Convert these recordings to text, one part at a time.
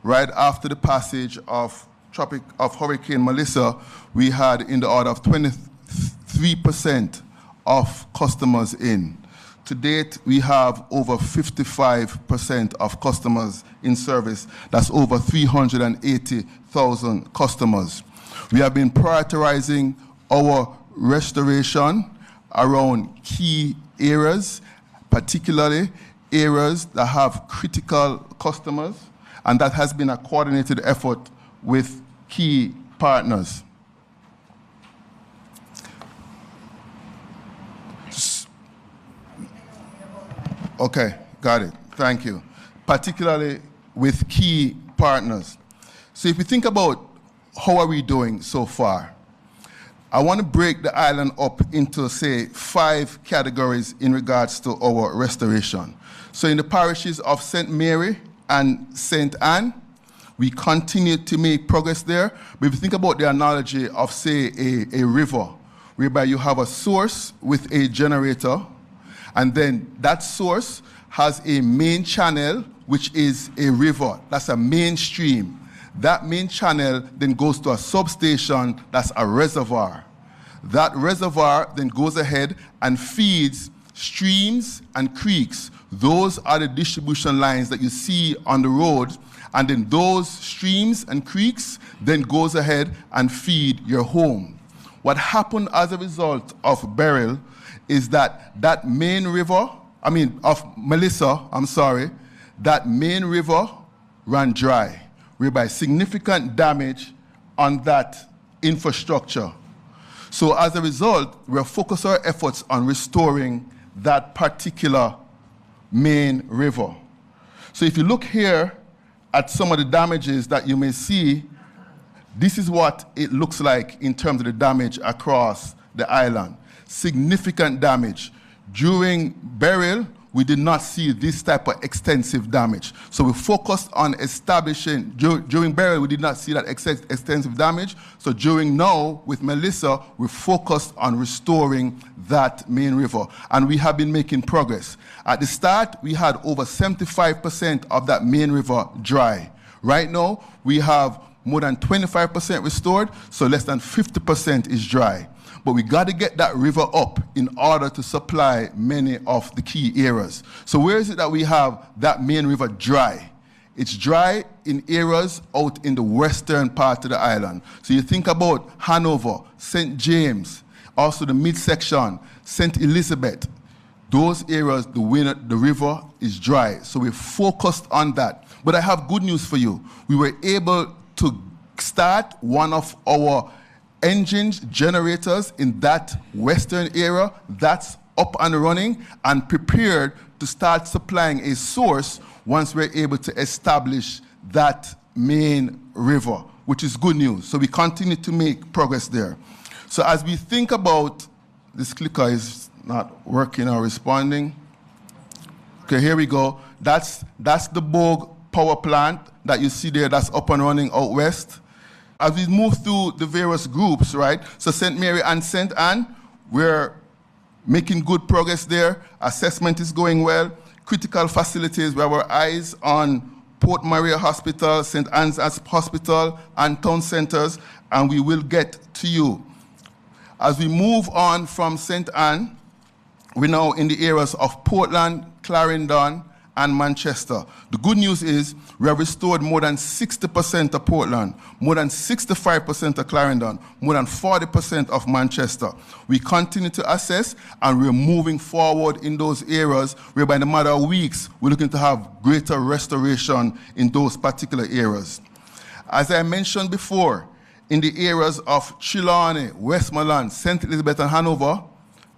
right after the passage of Hurricane Mellisa, we had in the order of 23% of customers in. To date, we have over 55% of customers in service. That's over 380,000 customers. We have been prioritizing our restoration around key areas, particularly areas that have critical customers, and that has been a coordinated effort with key partners. Okay, got it. Thank you. Particularly with key partners. So if you think about how are we doing so far, I want to break the island up into, say, 5 categories in regards to our restoration. So in the parishes of St. Mary and St. Anne, we continue to make progress there. But if you think about the analogy of, say, a river, whereby you have a source with a generator, and then that source has a main channel, which is a river. That's a main stream. That main channel then goes to a substation, that's a reservoir. That reservoir then goes ahead and feeds streams and creeks. Those are the distribution lines that you see on the road, and then those streams and creeks then goes ahead and feed your home. What happened as a result of Beryl is that main river, of Mellisa, that main river ran dry, whereby significant damage on that infrastructure. So as a result, we're focusing our efforts on restoring that particular main river. So if you look here at some of the damages that you may see, this is what it looks like in terms of the damage across the island. Significant damage. During Beryl, we did not see this type of extensive damage. So we focused on establishing, during Beryl, we did not see that extensive damage. So during now, with Mellisa, we focused on restoring that main river. And we have been making progress. At the start, we had over 75% of that main river dry. Right now, we have more than 25% restored, so less than 50% is dry. But we got to get that river up in order to supply many of the key areas. So where is it that we have that main river dry? It's dry in areas out in the western part of the island. So you think about Hanover, St. James, also the midsection, St. Elizabeth. Those areas, the river is dry. So we focused on that. But I have good news for you. We were able to start one of our engines, generators in that western area. That's up and running and prepared to start supplying a source once we're able to establish that main river, which is good news. So we continue to make progress there. So as we think about, this clicker is not working or responding. Okay, here we go. That's the Bogue power plant that you see there, that's up and running out west. As we move through the various groups, right? So St. Mary and St. Anne, we're making good progress there. Assessment is going well. Critical facilities, we have our eyes on Port Maria Hospital, St. Anne's Hospital, and town centers, and we will get to you. As we move on from St. Anne, we're now in the areas of Portland, Clarendon, and Manchester. The good news is we have restored more than 60% of Portland, more than 65% of Clarendon, more than 40% of Manchester. We continue to assess, and we're moving forward in those areas whereby in a matter of weeks, we're looking to have greater restoration in those particular areas. As I mentioned before, in the areas of Trelawney, Westmoreland, St. Elizabeth, and Hanover,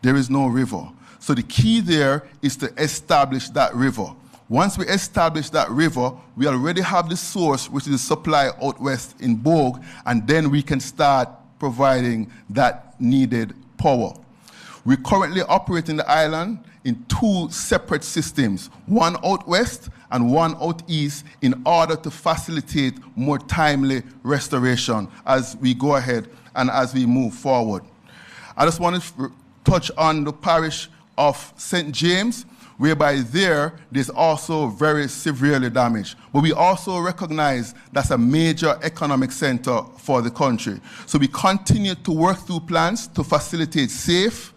there is no river. So the key there is to establish that river. Once we establish that river, we already have the source, which is the supply out west in Bogue, and then we can start providing that needed power. We currently operate in the island in 2 separate systems, one out west and one out east, in order to facilitate more timely restoration as we go ahead and as we move forward. I just want to touch on the parish of St. James, whereby there's also very severely damaged. But we also recognize that's a major economic center for the country. So we continue to work through plans to facilitate safe,